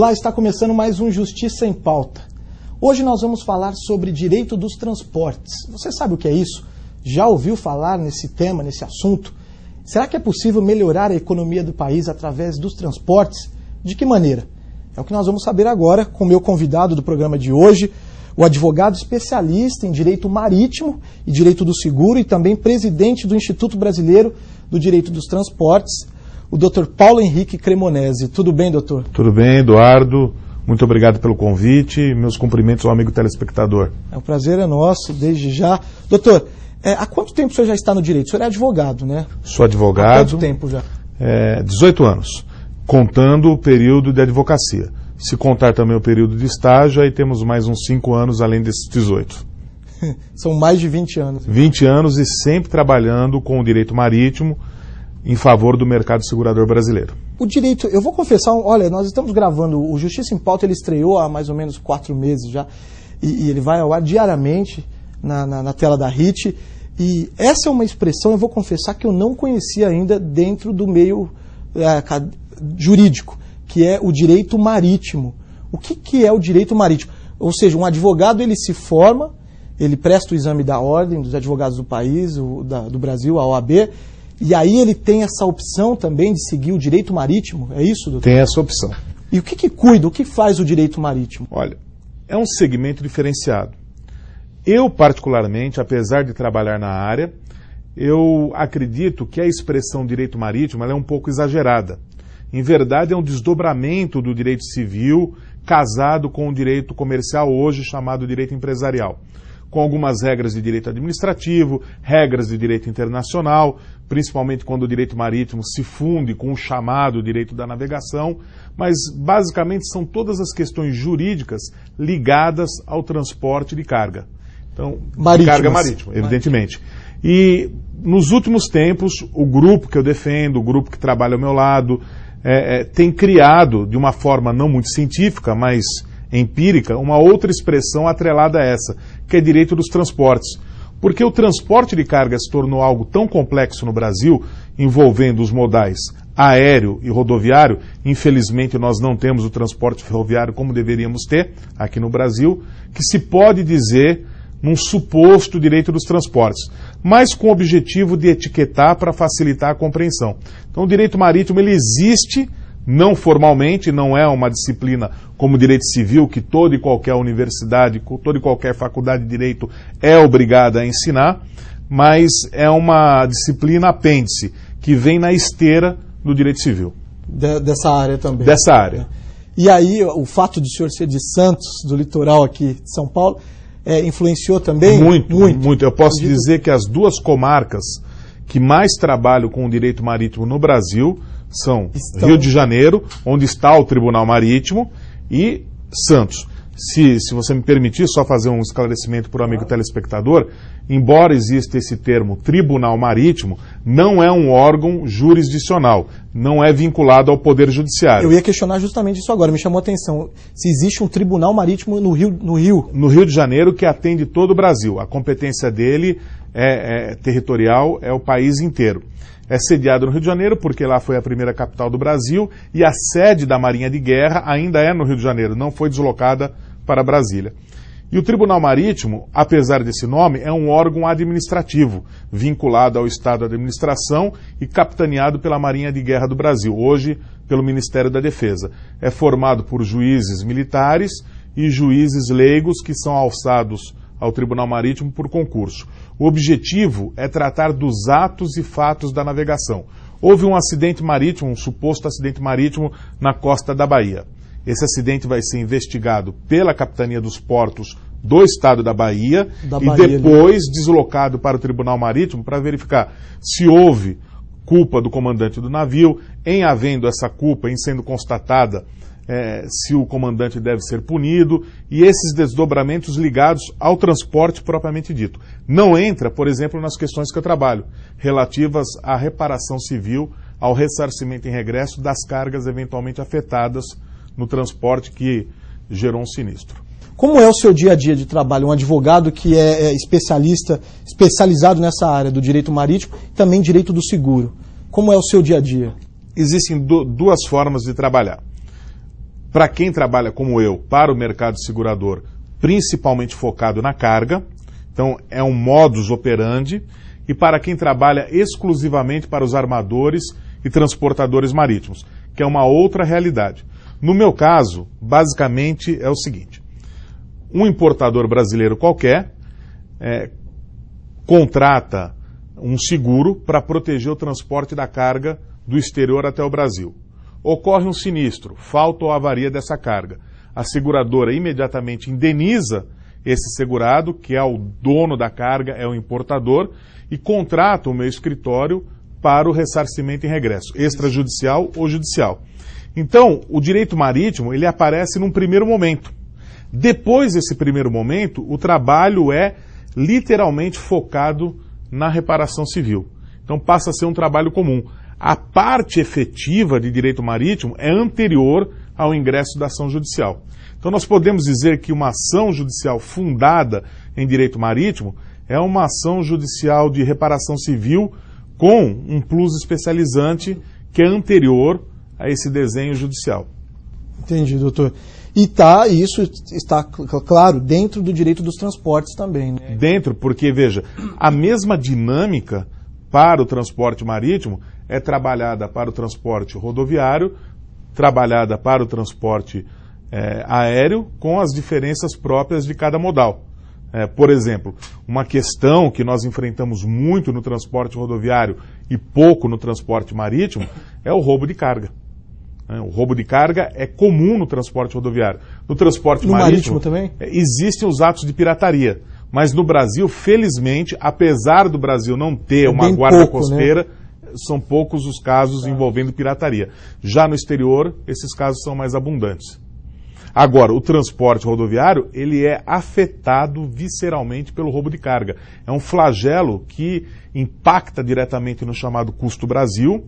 Olá, está começando mais um Justiça em Pauta. Hoje nós vamos falar sobre direito dos transportes. Você sabe o que é isso? Já ouviu falar nesse tema, nesse assunto? Será que é possível melhorar a economia do país através dos transportes? De que maneira? É o que nós vamos saber agora com o meu convidado do programa de hoje, o advogado especialista em direito marítimo e direito do seguro e também presidente do Instituto Brasileiro do Direito dos Transportes, o Dr. Paulo Henrique Cremonesi. Tudo bem, doutor? Tudo bem, Eduardo. Muito obrigado pelo convite. Meus cumprimentos ao amigo telespectador. É um prazer é nosso, desde já. Doutor, há quanto tempo o senhor já está no direito? O senhor é advogado, né? Sou advogado. Há quanto tempo já? 18 anos, contando o período de advocacia. Se contar também o período de estágio, aí temos mais uns 5 anos além desses 18. São mais de 20 anos. 20 anos e sempre trabalhando com o direito marítimo em favor do mercado segurador brasileiro. O direito, eu vou confessar, olha, nós estamos gravando, o Justiça em Pauta, ele estreou há mais ou menos 4 meses já, e ele vai ao ar diariamente na tela da HIT, e essa é uma expressão, eu vou confessar, que eu não conhecia ainda dentro do meio jurídico, que é o direito marítimo. O que é o direito marítimo? Ou seja, um advogado, ele se forma, ele presta o exame da ordem dos advogados do país, do Brasil, a OAB, e aí ele tem essa opção também de seguir o direito marítimo, é isso, doutor? Tem essa opção. E o que cuida, o que faz o direito marítimo? Olha, é um segmento diferenciado. Eu, particularmente, apesar de trabalhar na área, eu acredito que a expressão direito marítimo ela é um pouco exagerada. Em verdade, é um desdobramento do direito civil casado com o direito comercial, hoje chamado direito empresarial, com algumas regras de direito administrativo, regras de direito internacional, principalmente quando o direito marítimo se funde com o chamado direito da navegação, mas basicamente são todas as questões jurídicas ligadas ao transporte de carga. Então, carga marítima, evidentemente. E nos últimos tempos, o grupo que eu defendo, o grupo que trabalha ao meu lado, tem criado, de uma forma não muito científica, mas empírica, uma outra expressão atrelada a essa, que é direito dos transportes. Porque o transporte de carga se tornou algo tão complexo no Brasil, envolvendo os modais aéreo e rodoviário. Infelizmente, nós não temos o transporte ferroviário como deveríamos ter aqui no Brasil, que se pode dizer num suposto direito dos transportes, mas com o objetivo de etiquetar para facilitar a compreensão. Então, o direito marítimo ele existe, não formalmente, não é uma disciplina como direito civil, que toda e qualquer universidade, toda e qualquer faculdade de direito é obrigada a ensinar, mas é uma disciplina apêndice, que vem na esteira do direito civil. Dessa área também. Dessa área. E aí, o fato de o senhor ser de Santos, do litoral aqui de São Paulo, influenciou também? Muito. Eu posso dizer que as duas comarcas que mais trabalham com o direito marítimo no Brasil são Rio de Janeiro, onde está o Tribunal Marítimo, e Santos. Se você me permitir só fazer um esclarecimento para o amigo telespectador, embora exista esse termo Tribunal Marítimo, não é um órgão jurisdicional, não é vinculado ao Poder Judiciário. Eu ia questionar justamente isso agora, me chamou a atenção. Se existe um Tribunal Marítimo no Rio? No Rio de Janeiro, que atende todo o Brasil. A competência dele é territorial, é o país inteiro. É sediado no Rio de Janeiro, porque lá foi a primeira capital do Brasil, e a sede da Marinha de Guerra ainda é no Rio de Janeiro, não foi deslocada para Brasília. E o Tribunal Marítimo, apesar desse nome, é um órgão administrativo, vinculado ao Estado de Administração e capitaneado pela Marinha de Guerra do Brasil, hoje pelo Ministério da Defesa. É formado por juízes militares e juízes leigos que são alçados ao Tribunal Marítimo por concurso. O objetivo é tratar dos atos e fatos da navegação. Houve um acidente marítimo, um suposto acidente marítimo na costa da Bahia. Esse acidente vai ser investigado pela Capitania dos Portos do Estado da Bahia e depois deslocado para o Tribunal Marítimo para verificar se houve culpa do comandante do navio, em havendo essa culpa, em sendo constatada, se o comandante deve ser punido, e esses desdobramentos ligados ao transporte propriamente dito. Não entra, por exemplo, nas questões que eu trabalho, relativas à reparação civil, ao ressarcimento em regresso das cargas eventualmente afetadas no transporte que gerou um sinistro. Como é o seu dia a dia de trabalho? Um advogado que é especializado nessa área do direito marítimo e também direito do seguro. Como é o seu dia a dia? Existem duas formas de trabalhar. para quem trabalha como eu, para o mercado segurador, principalmente focado na carga, então é um modus operandi, e para quem trabalha exclusivamente para os armadores e transportadores marítimos, que é uma outra realidade. No meu caso, basicamente é o seguinte: um importador brasileiro qualquer contrata um seguro para proteger o transporte da carga do exterior até o Brasil. Ocorre um sinistro, falta ou avaria dessa carga. A seguradora imediatamente indeniza esse segurado, que é o dono da carga, é o importador, e contrata o meu escritório para o ressarcimento em regresso, extrajudicial ou judicial. Então, o direito marítimo, ele aparece num primeiro momento. Depois desse primeiro momento, o trabalho é literalmente focado na reparação civil. Então, passa a ser um trabalho comum. A parte efetiva de direito marítimo é anterior ao ingresso da ação judicial. Então, nós podemos dizer que uma ação judicial fundada em direito marítimo é uma ação judicial de reparação civil com um plus especializante que é anterior a esse desenho judicial. Entendi, doutor. E isso está, claro, dentro do direito dos transportes também, né? Dentro, porque, veja, a mesma dinâmica para o transporte marítimo é trabalhada para o transporte rodoviário, trabalhada para o transporte aéreo, com as diferenças próprias de cada modal. Por exemplo, uma questão que nós enfrentamos muito no transporte rodoviário e pouco no transporte marítimo é o roubo de carga. O roubo de carga é comum no transporte rodoviário. No transporte marítimo também? Existem os atos de pirataria. Mas no Brasil, felizmente, apesar do Brasil não ter uma guarda costeira, né? São poucos os casos envolvendo pirataria. Já no exterior, esses casos são mais abundantes. Agora, o transporte rodoviário, ele é afetado visceralmente pelo roubo de carga. É um flagelo que impacta diretamente no chamado custo Brasil.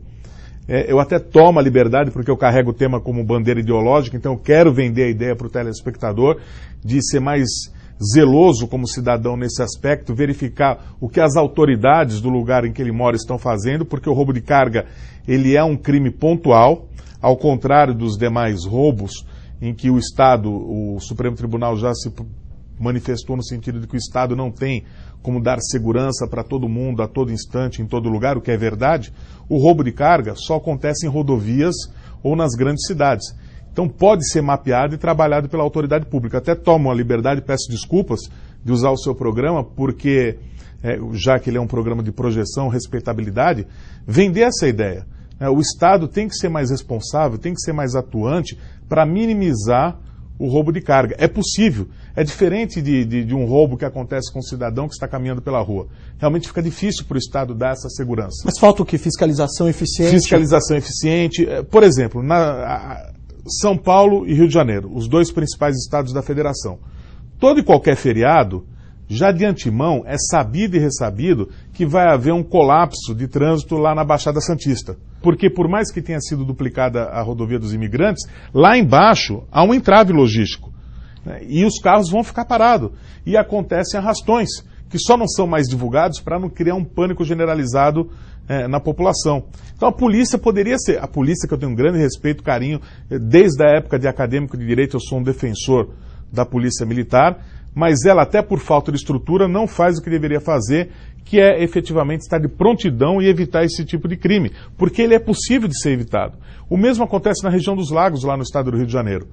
Eu até tomo a liberdade, porque eu carrego o tema como bandeira ideológica, então eu quero vender a ideia para o telespectador de ser mais zeloso como cidadão nesse aspecto, verificar o que as autoridades do lugar em que ele mora estão fazendo, porque o roubo de carga, ele é um crime pontual, ao contrário dos demais roubos, em que o Estado, o Supremo Tribunal já se manifestou no sentido de que o Estado não tem como dar segurança para todo mundo, a todo instante, em todo lugar, o que é verdade. O roubo de carga só acontece em rodovias ou nas grandes cidades. Então pode ser mapeado e trabalhado pela autoridade pública. Até tomo a liberdade e peço desculpas de usar o seu programa, porque, já que ele é um programa de projeção, respeitabilidade, vender essa ideia. O Estado tem que ser mais responsável, tem que ser mais atuante para minimizar o roubo de carga. É possível. É diferente de um roubo que acontece com um cidadão que está caminhando pela rua. Realmente fica difícil para o Estado dar essa segurança. Mas falta o quê? Fiscalização eficiente? Fiscalização eficiente. Por exemplo, São Paulo e Rio de Janeiro, os dois principais estados da federação. Todo e qualquer feriado, já de antemão, é sabido e ressabido que vai haver um colapso de trânsito lá na Baixada Santista. Porque por mais que tenha sido duplicada a rodovia dos imigrantes, lá embaixo há um entrave logístico. Né? E os carros vão ficar parados. E acontecem arrastões, que só não são mais divulgados para não criar um pânico generalizado na população. Então a polícia poderia ser, a polícia que eu tenho um grande respeito, carinho, desde a época de acadêmico de direito eu sou um defensor da polícia militar, mas ela até por falta de estrutura não faz o que deveria fazer, que é efetivamente estar de prontidão e evitar esse tipo de crime, porque ele é possível de ser evitado. O mesmo acontece na região dos lagos, lá no estado do Rio de Janeiro.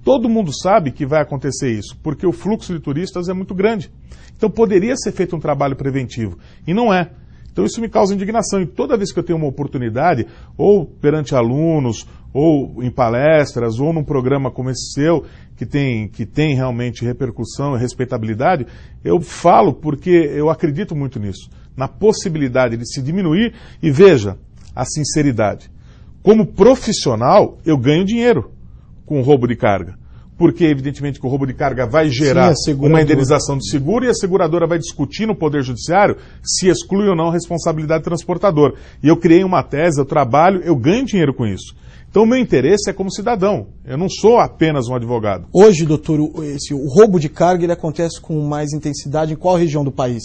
Todo mundo sabe que vai acontecer isso, porque o fluxo de turistas é muito grande. Então poderia ser feito um trabalho preventivo, e não é. Então isso me causa indignação, e toda vez que eu tenho uma oportunidade, ou perante alunos, ou em palestras, ou num programa como esse seu, que tem realmente repercussão e respeitabilidade, eu falo porque eu acredito muito nisso, na possibilidade de se diminuir, e veja, a sinceridade. Como profissional, eu ganho dinheiro com o roubo de carga. Porque, evidentemente, que o roubo de carga vai gerar uma indenização de seguro e a seguradora vai discutir no Poder Judiciário se exclui ou não a responsabilidade do transportador. E eu criei uma tese, eu trabalho, eu ganho dinheiro com isso. Então, o meu interesse é como cidadão. Eu não sou apenas um advogado. Hoje, doutor, o roubo de carga ele acontece com mais intensidade em qual região do país?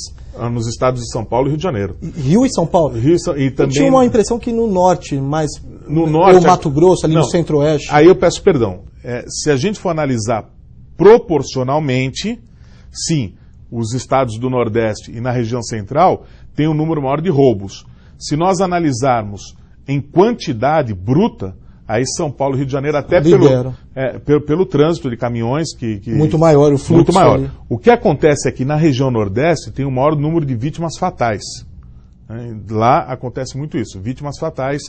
Nos estados de São Paulo e Rio de Janeiro. Rio e São Paulo? Rio e também... Eu tinha uma impressão que no norte, mais no norte... Ou Mato Grosso, ali no Centro-Oeste? Aí eu peço perdão. Se a gente for analisar proporcionalmente, sim, os estados do Nordeste e na região central têm um número maior de roubos. Se nós analisarmos em quantidade bruta, aí São Paulo e Rio de Janeiro, até pelo trânsito de caminhões... muito maior o fluxo. Muito maior. Ali. O que acontece é que na região Nordeste tem o maior número de vítimas fatais. Lá acontece muito isso, vítimas fatais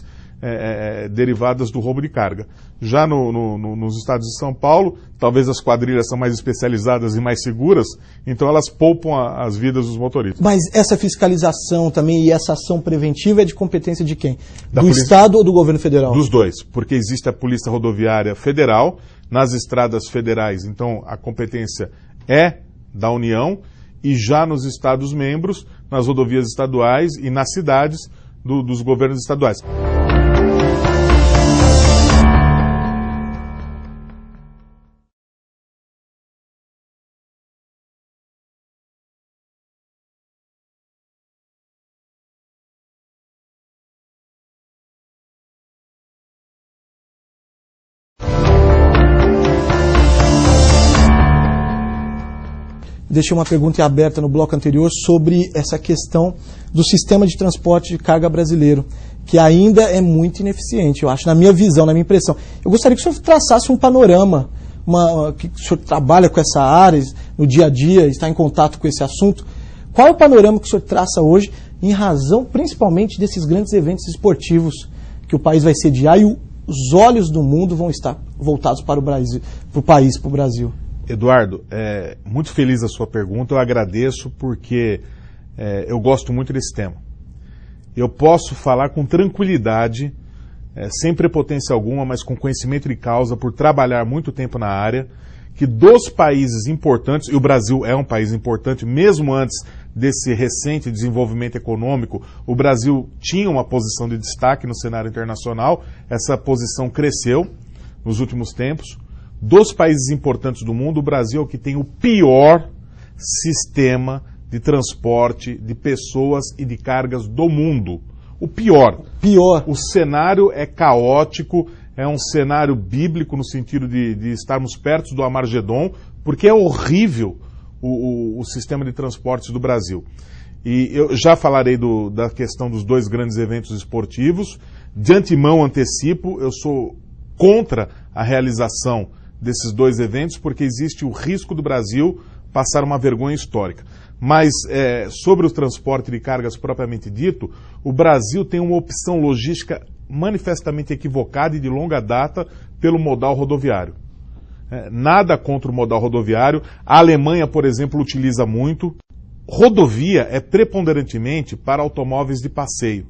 derivadas do roubo de carga. Já nos estados de São Paulo, talvez as quadrilhas são mais especializadas e mais seguras, então elas poupam as vidas dos motoristas. Mas essa fiscalização também e essa ação preventiva é de competência de quem? Da do polícia... Estado ou do governo federal? Dos dois, porque existe a Polícia Rodoviária Federal, nas estradas federais, então a competência é da União, e já nos estados membros, nas rodovias estaduais e nas cidades dos governos estaduais. Deixei uma pergunta aberta no bloco anterior sobre essa questão do sistema de transporte de carga brasileiro, que ainda é muito ineficiente, eu acho, na minha visão, na minha impressão. Eu gostaria que o senhor traçasse um panorama, que o senhor trabalha com essa área, no dia a dia, está em contato com esse assunto. Qual é o panorama que o senhor traça hoje, em razão principalmente desses grandes eventos esportivos que o país vai sediar e os olhos do mundo vão estar voltados para o Brasil, para o país, para o Brasil? Eduardo, muito feliz a sua pergunta, eu agradeço porque eu gosto muito desse tema. Eu posso falar com tranquilidade, sem prepotência alguma, mas com conhecimento de causa, por trabalhar muito tempo na área, que dos países importantes, e o Brasil é um país importante, mesmo antes desse recente desenvolvimento econômico, o Brasil tinha uma posição de destaque no cenário internacional, essa posição cresceu nos últimos tempos. Dos países importantes do mundo, o Brasil é o que tem o pior sistema de transporte de pessoas e de cargas do mundo. O pior. O cenário é caótico, é um cenário bíblico no sentido de estarmos perto do Armagedon, porque é horrível o sistema de transportes do Brasil. E eu já falarei da questão dos dois grandes eventos esportivos. De antemão antecipo, eu sou contra a realização desses dois eventos, porque existe o risco do Brasil passar uma vergonha histórica. Mas, sobre o transporte de cargas propriamente dito, o Brasil tem uma opção logística manifestamente equivocada e de longa data pelo modal rodoviário. Nada contra o modal rodoviário. A Alemanha, por exemplo, utiliza muito. Rodovia é preponderantemente para automóveis de passeio.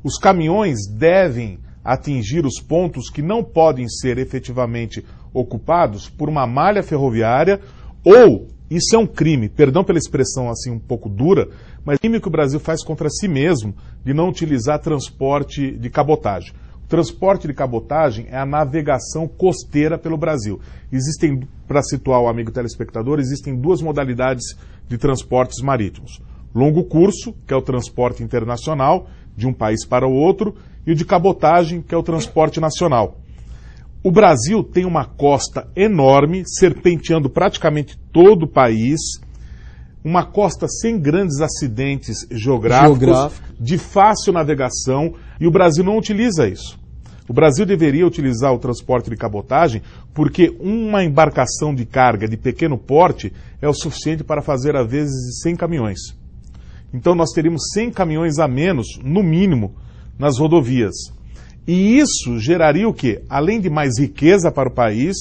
Os caminhões devem atingir os pontos que não podem ser efetivamente ocupados por uma malha ferroviária ou, isso é um crime, perdão pela expressão assim um pouco dura, mas crime que o Brasil faz contra si mesmo de não utilizar transporte de cabotagem. O transporte de cabotagem é a navegação costeira pelo Brasil. Existem, para situar o amigo telespectador, existem duas modalidades de transportes marítimos. Longo curso, que é o transporte internacional, de um país para o outro, e o de cabotagem, que é o transporte nacional. O Brasil tem uma costa enorme, serpenteando praticamente todo o país, uma costa sem grandes acidentes geográficos, de fácil navegação, e o Brasil não utiliza isso. O Brasil deveria utilizar o transporte de cabotagem porque uma embarcação de carga de pequeno porte é o suficiente para fazer, às vezes, 100 caminhões. Então nós teríamos 100 caminhões a menos, no mínimo, nas rodovias. E isso geraria o quê? Além de mais riqueza para o país,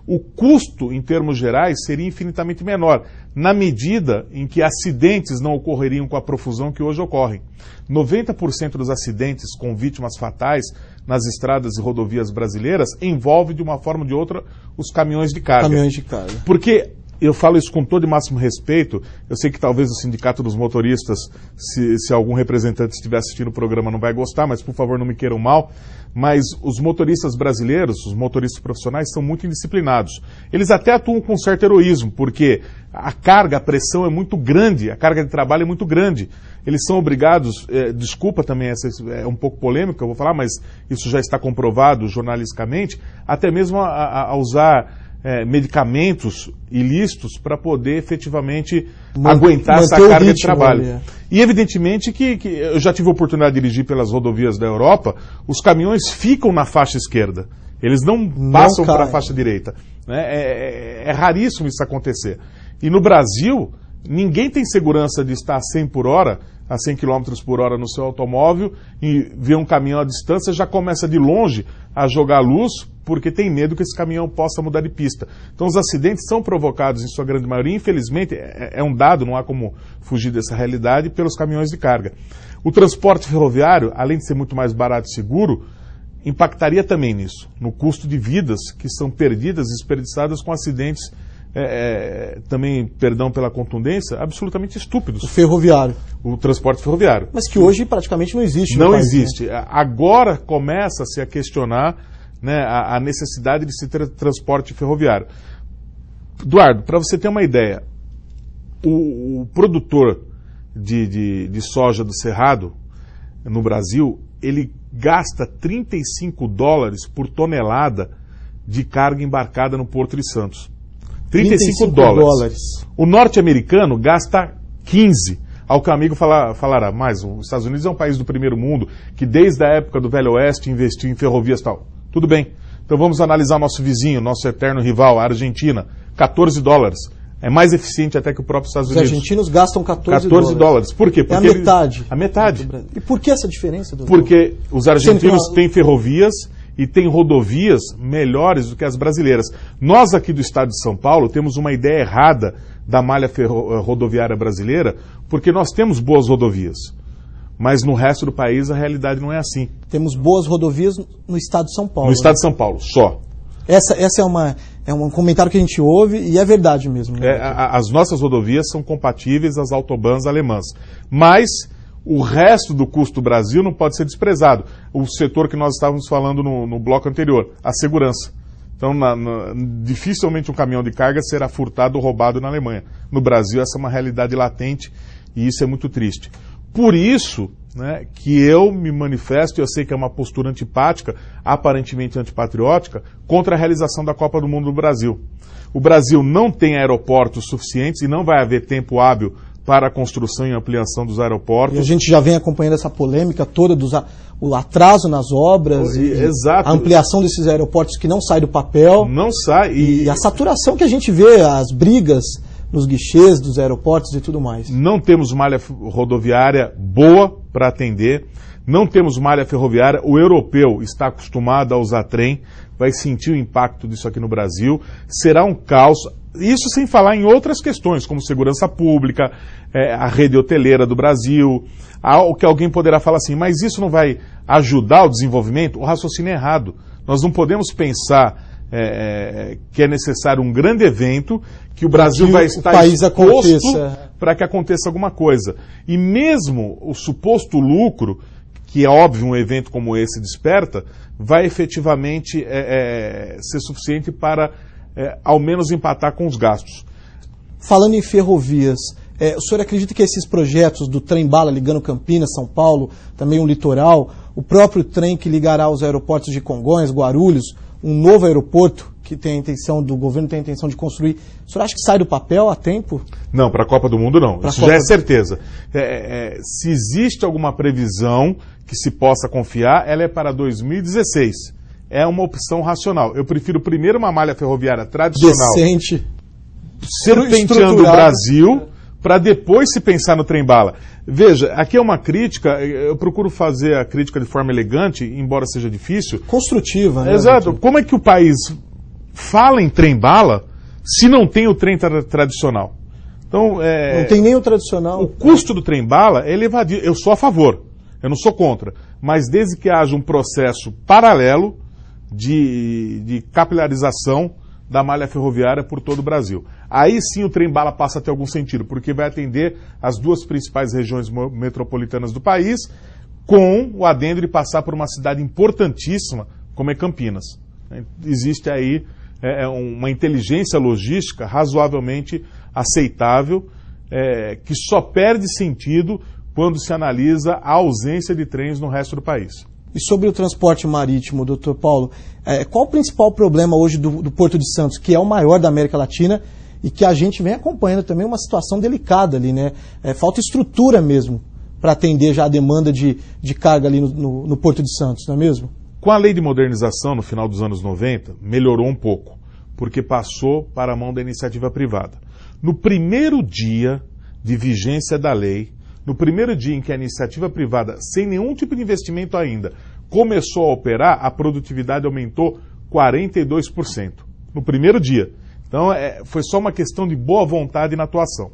o custo, em termos gerais, seria infinitamente menor, na medida em que acidentes não ocorreriam com a profusão que hoje ocorrem. 90% dos acidentes com vítimas fatais nas estradas e rodovias brasileiras envolve, de uma forma ou de outra, os caminhões de carga. Caminhões de carga. Porque eu falo isso com todo e máximo respeito. Eu sei que talvez o Sindicato dos Motoristas, se algum representante estiver assistindo o programa, não vai gostar, mas por favor não me queiram mal. Mas os motoristas brasileiros, os motoristas profissionais, são muito indisciplinados. Eles até atuam com certo heroísmo, porque a carga, a pressão é muito grande, a carga de trabalho é muito grande. Eles são obrigados, desculpa também, essa é um pouco polêmica, eu vou falar, mas isso já está comprovado jornalisticamente, até mesmo a usar medicamentos ilícitos para poder efetivamente aguentar essa carga de trabalho. E evidentemente que eu já tive a oportunidade de dirigir pelas rodovias da Europa, os caminhões ficam na faixa esquerda, eles não passam para a faixa direita. Né? É raríssimo isso acontecer. E no Brasil, ninguém tem segurança de estar a 100 por hora, a 100 km por hora no seu automóvel e ver um caminhão à distância, já começa de longe a jogar luz, porque tem medo que esse caminhão possa mudar de pista. Então os acidentes são provocados, em sua grande maioria, infelizmente, é um dado, não há como fugir dessa realidade, pelos caminhões de carga. O transporte ferroviário, além de ser muito mais barato e seguro, impactaria também nisso, no custo de vidas que são perdidas, desperdiçadas com acidentes, também, perdão pela contundência, absolutamente estúpidos. O ferroviário. O transporte ferroviário. Mas que hoje praticamente não existe. Não existe. Né? Agora começa-se a questionar, né, a necessidade de se ter transporte ferroviário. Eduardo, para você ter uma ideia, o produtor de soja do Cerrado, no Brasil, ele gasta $35 por tonelada de carga embarcada no Porto de Santos. 35 dólares. O norte-americano gasta 15. Ao que o amigo falará, mas os Estados Unidos é um país do primeiro mundo que desde a época do Velho Oeste investiu em ferrovias e tal. Tudo bem. Então vamos analisar nosso vizinho, nosso eterno rival, a Argentina. 14 dólares. É mais eficiente até que o próprio Estados Unidos. Os argentinos gastam 14 dólares. Por quê? Porque é a metade. A metade. E por que essa diferença? Porque os argentinos têm ferrovias e tem rodovias melhores do que as brasileiras. Nós aqui do estado de São Paulo temos uma ideia errada da malha rodoviária brasileira, porque nós temos boas rodovias. Mas no resto do país a realidade não é assim. Temos boas rodovias no estado de São Paulo. No estado de São Paulo, só. Essa é um comentário que a gente ouve e é verdade mesmo. Né? As nossas rodovias são compatíveis às autobahns alemãs. Mas o resto do custo do Brasil não pode ser desprezado. O setor que nós estávamos falando no bloco anterior, a segurança. Então, dificilmente um caminhão de carga será furtado ou roubado na Alemanha. No Brasil, essa é uma realidade latente e isso é muito triste. Por isso, né, que eu me manifesto, e eu sei que é uma postura antipática, aparentemente antipatriótica, contra a realização da Copa do Mundo do Brasil. O Brasil não tem aeroportos suficientes e não vai haver tempo hábil para a construção e ampliação dos aeroportos. E a gente já vem acompanhando essa polêmica toda, o atraso nas obras, exato. A ampliação desses aeroportos que não sai do papel. Não sai. E a saturação que a gente vê, as brigas nos guichês dos aeroportos e tudo mais. Não temos malha rodoviária boa para atender, não temos malha ferroviária, o europeu está acostumado a usar trem, vai sentir o impacto disso aqui no Brasil, será um caos. Isso sem falar em outras questões, como segurança pública, a rede hoteleira do Brasil, o que alguém poderá falar assim, mas isso não vai ajudar o desenvolvimento? O raciocínio é errado. Nós não podemos pensar que é necessário um grande evento, que o Brasil vai estar exposto para que aconteça alguma coisa. E mesmo o suposto lucro, que é óbvio um evento como esse desperta, vai efetivamente ser suficiente para ao menos empatar com os gastos. Falando em ferrovias, o senhor acredita que esses projetos do trem-bala ligando Campinas, São Paulo, também o litoral, o próprio trem que ligará os aeroportos de Congonhas, Guarulhos, um novo aeroporto que o governo tem a intenção de construir, o senhor acha que sai do papel a tempo? Não, para a Copa do Mundo não, isso já é certeza. Se existe alguma previsão que se possa confiar, ela é para 2016. É uma opção racional. Eu prefiro primeiro uma malha ferroviária tradicional, decente, serpenteando o Brasil, para depois se pensar no trem-bala. Veja, aqui é uma crítica, eu procuro fazer a crítica de forma elegante, embora seja difícil. Construtiva, né? Exato. Como é que o país fala em trem-bala se não tem o trem tradicional? Então, não tem nem o tradicional. O custo do trem-bala é elevadíssimo. Eu sou a favor, eu não sou contra. Mas desde que haja um processo paralelo de capilarização da malha ferroviária por todo o Brasil. Aí sim o trem-bala passa a ter algum sentido, porque vai atender as duas principais regiões metropolitanas do país, com o adendo de passar por uma cidade importantíssima, como é Campinas. Existe aí uma inteligência logística razoavelmente aceitável, que só perde sentido quando se analisa a ausência de trens no resto do país. E sobre o transporte marítimo, doutor Paulo, qual o principal problema hoje do Porto de Santos, que é o maior da América Latina e que a gente vem acompanhando também uma situação delicada ali, né? Falta estrutura mesmo para atender já a demanda de carga ali no Porto de Santos, não é mesmo? Com a lei de modernização, no final dos anos 90, melhorou um pouco, porque passou para a mão da iniciativa privada. No primeiro dia de vigência da lei, no primeiro dia em que a iniciativa privada, sem nenhum tipo de investimento ainda, começou a operar, a produtividade aumentou 42%. No primeiro dia. Então, foi só uma questão de boa vontade na atuação.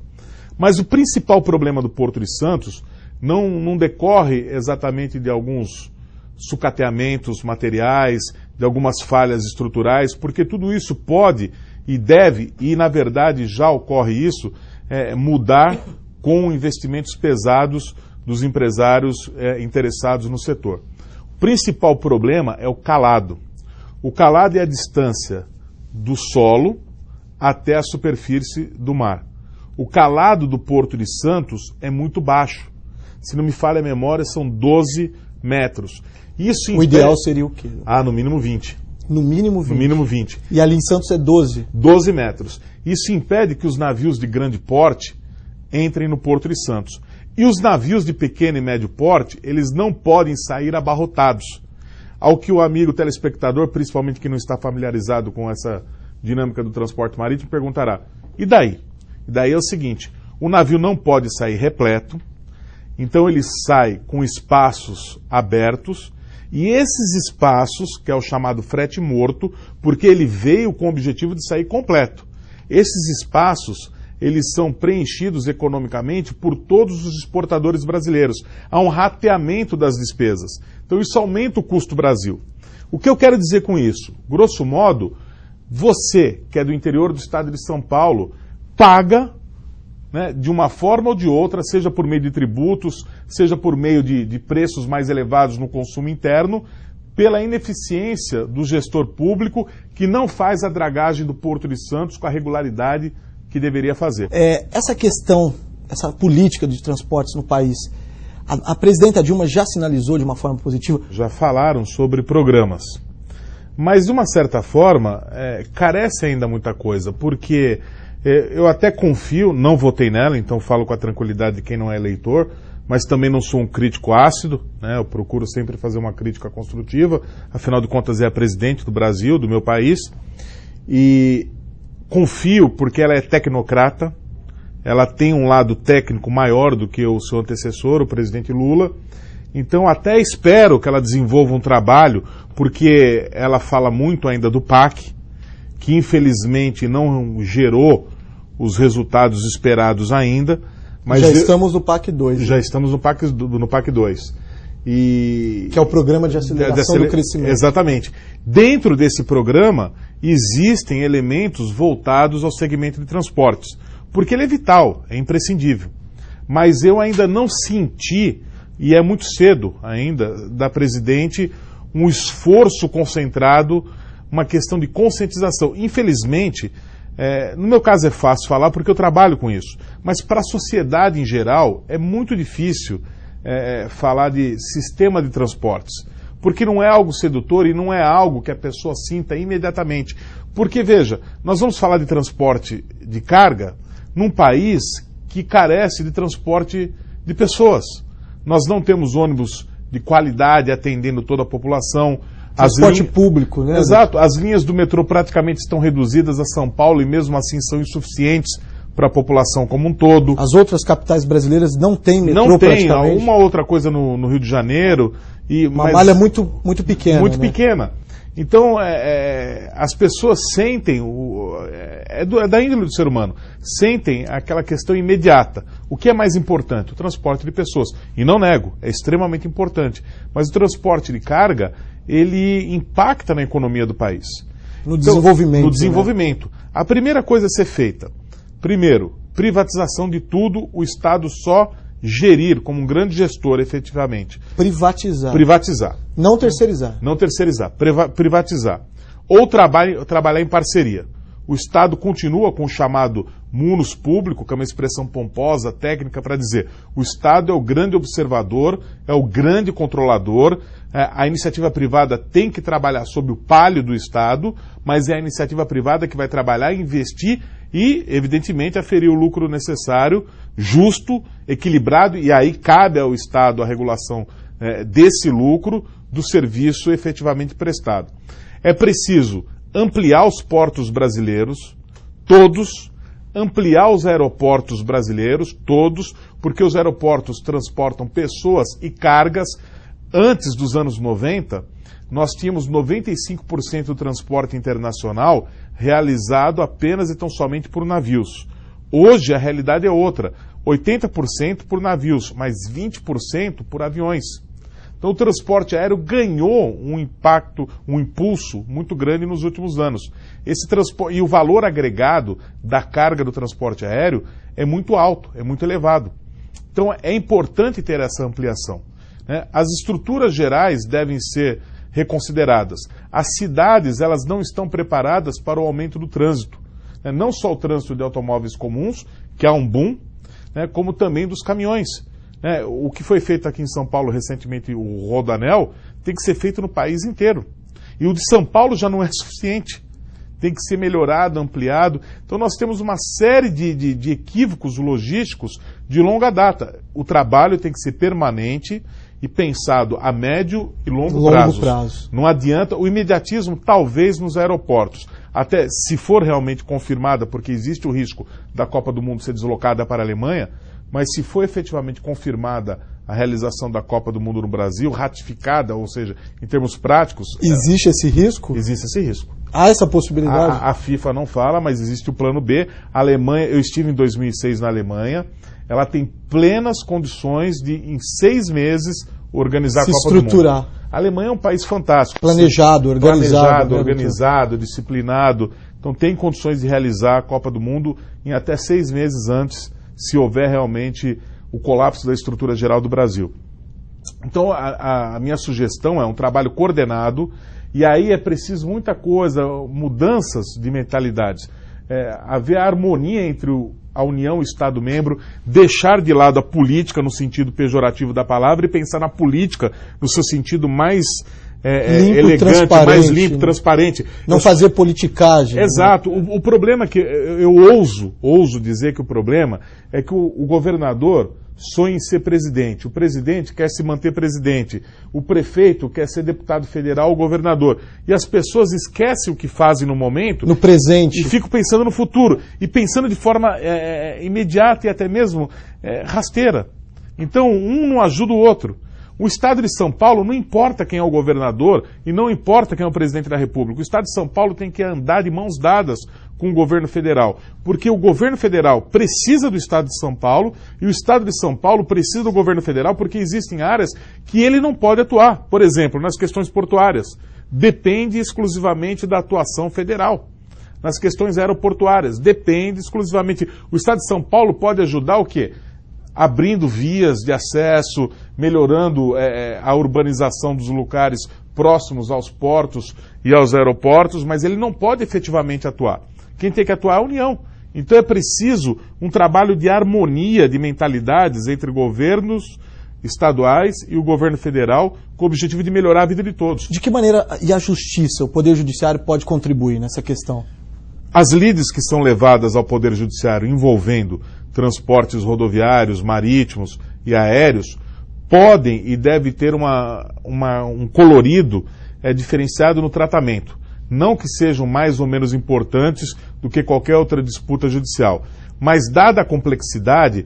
Mas o principal problema do Porto de Santos não decorre exatamente de alguns sucateamentos materiais, de algumas falhas estruturais, porque tudo isso pode e deve, e na verdade já ocorre isso, mudar com investimentos pesados dos empresários interessados no setor. O principal problema é o calado. O calado é a distância do solo até a superfície do mar. O calado do Porto de Santos é muito baixo. Se não me falha a memória, são 12 metros. Isso o ideal seria o quê? No mínimo 20. No mínimo 20? No mínimo 20. E ali em Santos é 12? 12 metros. Isso impede que os navios de grande porte entrem no Porto de Santos. E os navios de pequeno e médio porte, eles não podem sair abarrotados. Ao que o amigo telespectador, principalmente que não está familiarizado com essa dinâmica do transporte marítimo, perguntará, e daí? E daí é o seguinte, o navio não pode sair repleto, então ele sai com espaços abertos, e esses espaços, que é o chamado frete morto, porque ele veio com o objetivo de sair completo. Esses espaços, eles são preenchidos economicamente por todos os exportadores brasileiros. Há um rateamento das despesas. Então isso aumenta o custo Brasil. O que eu quero dizer com isso? Grosso modo, você, que é do interior do estado de São Paulo, paga, né, de uma forma ou de outra, seja por meio de tributos, seja por meio de preços mais elevados no consumo interno, pela ineficiência do gestor público que não faz a dragagem do Porto de Santos com a regularidade que deveria fazer. Essa questão, essa política de transportes no país, a presidenta Dilma já sinalizou de uma forma positiva? Já falaram sobre programas. Mas, de uma certa forma, carece ainda muita coisa, porque eu até confio, não votei nela, então falo com a tranquilidade de quem não é eleitor, mas também não sou um crítico ácido, né? Eu procuro sempre fazer uma crítica construtiva, afinal de contas é a presidente do Brasil, do meu país, e confio porque ela é tecnocrata, ela tem um lado técnico maior do que o seu antecessor, o presidente Lula, então até espero que ela desenvolva um trabalho, porque ela fala muito ainda do PAC, que infelizmente não gerou os resultados esperados ainda. Mas já estamos no PAC 2. Já estamos no PAC 2. Que é o Programa de Aceleração do Crescimento. Exatamente. Dentro desse programa existem elementos voltados ao segmento de transportes, porque ele é vital, é imprescindível. Mas eu ainda não senti, e é muito cedo ainda, da presidente, um esforço concentrado, uma questão de conscientização. Infelizmente, no meu caso é fácil falar porque eu trabalho com isso, mas para a sociedade em geral é muito difícil falar de sistema de transportes, porque não é algo sedutor e não é algo que a pessoa sinta imediatamente. Porque, veja, nós vamos falar de transporte de carga num país que carece de transporte de pessoas. Nós não temos ônibus de qualidade atendendo toda a população. Transporte público, né? Exato. As linhas do metrô praticamente estão reduzidas a São Paulo e mesmo assim são insuficientes para a população como um todo. As outras capitais brasileiras não têm metrô não tem, praticamente? Uma outra coisa no Rio de Janeiro. Uma malha muito pequena. Muito né? pequena. Então, as pessoas sentem, da índole do ser humano, sentem aquela questão imediata. O que é mais importante? O transporte de pessoas. E não nego, é extremamente importante. Mas o transporte de carga, ele impacta na economia do país. No desenvolvimento. No desenvolvimento. Né? A primeira coisa a ser feita, primeiro, privatização de tudo, o Estado só gerir como um grande gestor, efetivamente. Privatizar. Não terceirizar. Não terceirizar. Privatizar. Ou trabalhar em parceria. O Estado continua com o chamado munus público, que é uma expressão pomposa, técnica, para dizer o Estado é o grande observador, é o grande controlador, a iniciativa privada tem que trabalhar sob o palio do Estado, mas é a iniciativa privada que vai trabalhar, investir e, evidentemente, aferir o lucro necessário, justo, equilibrado, e aí cabe ao Estado a regulação desse lucro do serviço efetivamente prestado. É preciso ampliar os portos brasileiros, todos, ampliar os aeroportos brasileiros, todos, porque os aeroportos transportam pessoas e cargas. Antes dos anos 90, nós tínhamos 95% do transporte internacional realizado apenas e tão somente por navios. Hoje a realidade é outra, 80% por navios, mas 20% por aviões. Então o transporte aéreo ganhou um impacto, um impulso muito grande nos últimos anos. E o valor agregado da carga do transporte aéreo é muito alto, é muito elevado. Então é importante ter essa ampliação. As estruturas gerais devem ser reconsideradas. As cidades, elas não estão preparadas para o aumento do trânsito. Não só o trânsito de automóveis comuns, que há um boom, como também dos caminhões. O que foi feito aqui em São Paulo recentemente, o Rodoanel, tem que ser feito no país inteiro. E o de São Paulo já não é suficiente. Tem que ser melhorado, ampliado. Então nós temos uma série de equívocos logísticos de longa data. O trabalho tem que ser permanente e pensado a médio e longo prazo. Não adianta o imediatismo, talvez nos aeroportos. Até se for realmente confirmada, porque existe o risco da Copa do Mundo ser deslocada para a Alemanha, mas se for efetivamente confirmada a realização da Copa do Mundo no Brasil, ratificada, ou seja, em termos práticos... Existe esse risco? Existe esse risco. Há essa possibilidade? A FIFA não fala, mas existe o plano B. A Alemanha, eu estive em 2006 na Alemanha, ela tem plenas condições de, em 6 meses, organizar a Copa do Mundo. A Alemanha é um país fantástico. Planejado, organizado, disciplinado. Então tem condições de realizar a Copa do Mundo em até 6 meses antes, se houver realmente o colapso da estrutura geral do Brasil. Então a minha sugestão é um trabalho coordenado, e aí é preciso muita coisa, mudanças de mentalidades. Haver harmonia entre a União e o Estado-membro, deixar de lado a política no sentido pejorativo da palavra e pensar na política no seu sentido mais elegante, mais limpo, transparente. Não fazer politicagem. Exato. Né? O problema é que eu ouso dizer que o problema é que o governador sonha em ser presidente, o presidente quer se manter presidente, o prefeito quer ser deputado federal ou governador. E as pessoas esquecem o que fazem no momento. No presente. E ficam pensando no futuro. E pensando de forma imediata e até mesmo rasteira. Então, um não ajuda o outro. O Estado de São Paulo, não importa quem é o governador e não importa quem é o presidente da República, o Estado de São Paulo tem que andar de mãos dadas com o governo federal, porque o governo federal precisa do Estado de São Paulo e o Estado de São Paulo precisa do governo federal porque existem áreas que ele não pode atuar. Por exemplo, nas questões portuárias, depende exclusivamente da atuação federal. Nas questões aeroportuárias, depende exclusivamente. O Estado de São Paulo pode ajudar o quê? Abrindo vias de acesso, melhorando a urbanização dos lugares próximos aos portos e aos aeroportos, mas ele não pode efetivamente atuar. Quem tem que atuar é a União. Então é preciso um trabalho de harmonia de mentalidades entre governos estaduais e o governo federal, com o objetivo de melhorar a vida de todos. De que maneira e a justiça, o Poder Judiciário, pode contribuir nessa questão? As lides que são levadas ao Poder Judiciário envolvendo transportes rodoviários, marítimos e aéreos, podem e devem ter um colorido diferenciado no tratamento. Não que sejam mais ou menos importantes do que qualquer outra disputa judicial, mas dada a complexidade,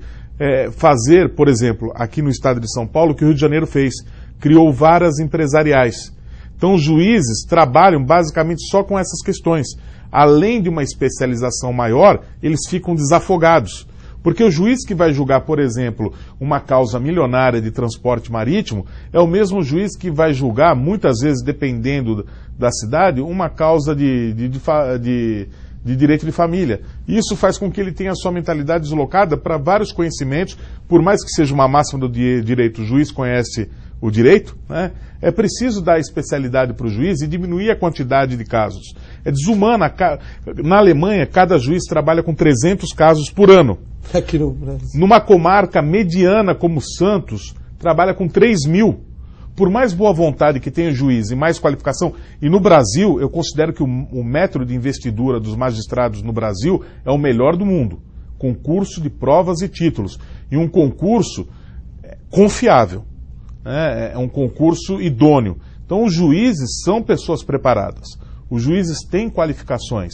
fazer, por exemplo, aqui no estado de São Paulo, o que o Rio de Janeiro fez, criou varas empresariais. Então os juízes trabalham basicamente só com essas questões. Além de uma especialização maior, eles ficam desafogados. Porque o juiz que vai julgar, por exemplo, uma causa milionária de transporte marítimo, é o mesmo juiz que vai julgar, muitas vezes, dependendo da cidade uma causa de direito de família. Isso faz com que ele tenha a sua mentalidade deslocada para vários conhecimentos, por mais que seja uma máxima do direito, o juiz conhece o direito, né? É preciso dar especialidade para o juiz e diminuir a quantidade de casos. É desumana. Na Alemanha, cada juiz trabalha com 300 casos por ano. Aqui no Brasil. Numa comarca mediana como Santos, trabalha com 3.000. Por mais boa vontade que tenha o juiz e mais qualificação, e no Brasil, eu considero que o método de investidura dos magistrados no Brasil é o melhor do mundo. Concurso de provas e títulos. E um concurso confiável. É um concurso idôneo. Então, os juízes são pessoas preparadas. Os juízes têm qualificações.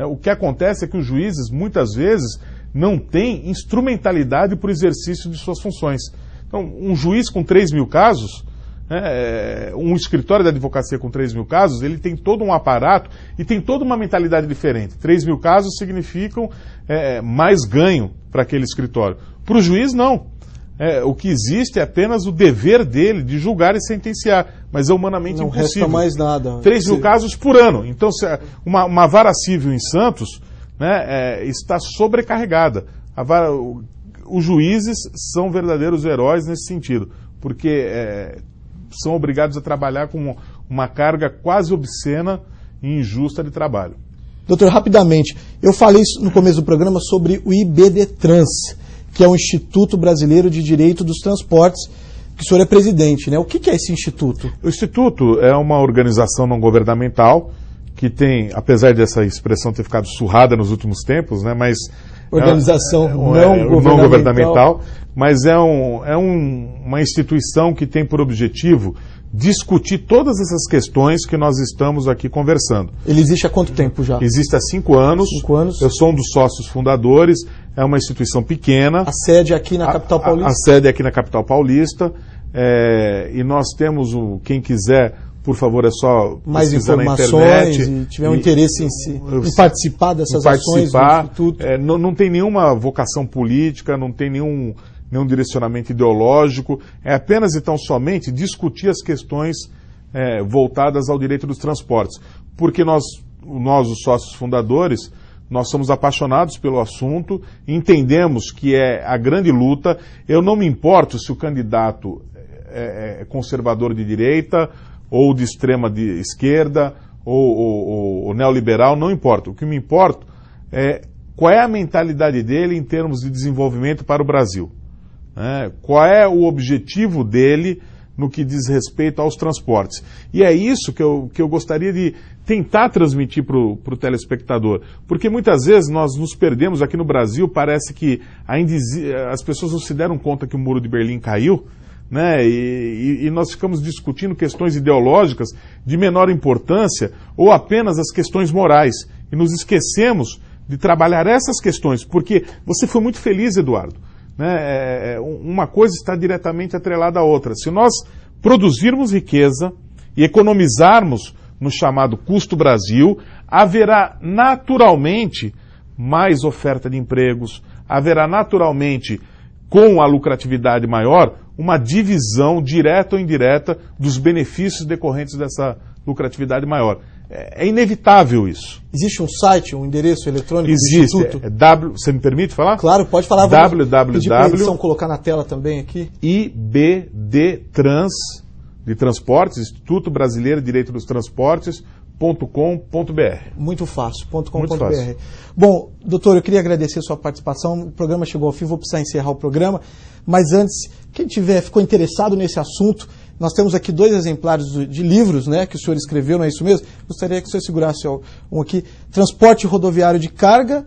O que acontece é que os juízes, muitas vezes, não têm instrumentalidade para o exercício de suas funções. Então, um juiz com 3.000 casos, um escritório da advocacia com 3.000 casos, ele tem todo um aparato e tem toda uma mentalidade diferente. 3.000 casos significam mais ganho para aquele escritório. Para o juiz, não. O que existe é apenas o dever dele de julgar e sentenciar, mas é humanamente não impossível. Resta mais nada. 3.000 casos por ano. Então, uma vara civil em Santos, né, está sobrecarregada. Os juízes são verdadeiros heróis nesse sentido, porque são obrigados a trabalhar com uma carga quase obscena e injusta de trabalho. Doutor, rapidamente, eu falei no começo do programa sobre o IBDTrans, que é o Instituto Brasileiro de Direito dos Transportes, que o senhor é presidente, né? O que é esse instituto? O Instituto é uma organização não governamental que tem, apesar dessa expressão ter ficado surrada nos últimos tempos, né? Mas organização não governamental, mas é uma instituição que tem por objetivo discutir todas essas questões que nós estamos aqui conversando. Ele existe há quanto tempo já? Existe há 5 anos. 5 anos. Eu sou um dos sócios fundadores. É uma instituição pequena. A sede aqui na capital paulista? A sede aqui na capital paulista. E nós temos, quem quiser, por favor, é só mais informações e tiver um interesse em participar dessas ações do Instituto. Não tem nenhuma vocação política, não tem nenhum direcionamento ideológico, é apenas e tão somente discutir as questões voltadas ao direito dos transportes. Porque nós, os sócios fundadores, nós somos apaixonados pelo assunto, entendemos que é a grande luta. Eu não me importo se o candidato é conservador de direita, ou de extrema de esquerda, ou neoliberal, não importa. O que me importa é qual é a mentalidade dele em termos de desenvolvimento para o Brasil. Qual é o objetivo dele no que diz respeito aos transportes. E é isso que eu gostaria de tentar transmitir para o telespectador. Porque muitas vezes nós nos perdemos aqui no Brasil, parece que ainda as pessoas não se deram conta que o Muro de Berlim caiu, né? E nós ficamos discutindo questões ideológicas de menor importância ou apenas as questões morais. E nos esquecemos de trabalhar essas questões, porque você foi muito feliz, Eduardo. Uma coisa está diretamente atrelada à outra. Se nós produzirmos riqueza e economizarmos no chamado custo Brasil, haverá naturalmente mais oferta de empregos, haverá naturalmente, com a lucratividade maior, uma divisão direta ou indireta dos benefícios decorrentes dessa lucratividade maior. É inevitável isso. Existe um site, um endereço eletrônico do Instituto? Existe. Você me permite falar? Claro, pode falar. www. Colocar na tela também aqui. IBDTrans, de Transportes, Instituto Brasileiro de Direito dos Transportes.com.br. Muito fácil, .com.br. Bom, doutor, eu queria agradecer a sua participação. O programa chegou ao fim, vou precisar encerrar o programa. Mas antes, quem ficou interessado nesse assunto, nós temos aqui 2 exemplares de livros, né, que o senhor escreveu, não é isso mesmo? Gostaria que o senhor segurasse um aqui. Transporte Rodoviário de Carga,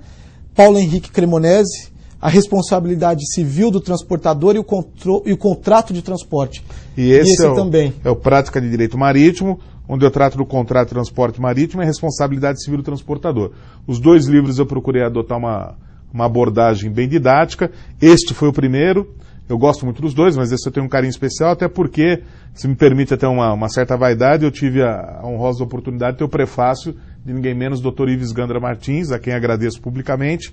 Paulo Henrique Cremonese, A Responsabilidade Civil do Transportador e o Contrato de Transporte. E esse também é o Prática de Direito Marítimo, onde eu trato do contrato de transporte marítimo e a responsabilidade civil do transportador. Os 2 livros eu procurei adotar uma abordagem bem didática. Este foi o primeiro. Eu gosto muito dos 2, mas esse eu tenho um carinho especial, até porque, se me permite até uma certa vaidade, eu tive a honrosa oportunidade de ter o prefácio de ninguém menos do Dr. Ives Gandra Martins, a quem agradeço publicamente,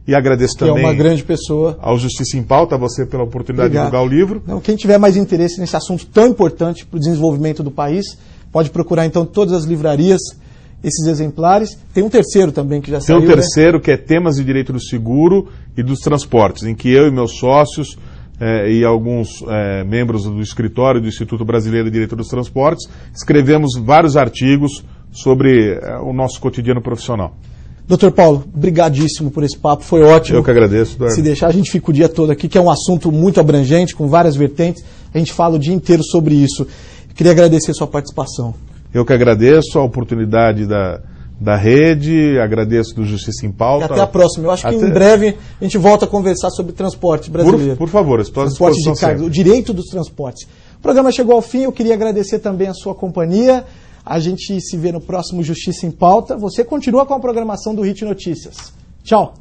e agradeço também uma grande pessoa. Ao Justiça em Pauta, a você pela oportunidade de divulgar o livro. Quem tiver mais interesse nesse assunto tão importante para o desenvolvimento do país, Pode procurar então todas as livrarias esses exemplares. Tem um terceiro também que já saiu. Tem um terceiro, né? Que é Temas de Direito do Seguro e dos Transportes, em que eu e meus sócios e alguns membros do escritório do Instituto Brasileiro de Direito dos Transportes escrevemos vários artigos sobre o nosso cotidiano profissional. Doutor Paulo, brigadíssimo por esse papo, foi ótimo. Eu que agradeço, Eduardo. Se deixar, a gente fica o dia todo aqui, que é um assunto muito abrangente, com várias vertentes. A gente fala o dia inteiro sobre isso. Queria agradecer a sua participação. Eu que agradeço a oportunidade da rede, agradeço do Justiça em Pauta. E até a próxima. Eu acho que em breve a gente volta a conversar sobre transporte brasileiro. Por favor, estou à transporte disposição de carga, sempre. o direito dos transportes. O programa chegou ao fim, eu queria agradecer também a sua companhia. A gente se vê no próximo Justiça em Pauta. Você continua com a programação do HIT Notícias. Tchau!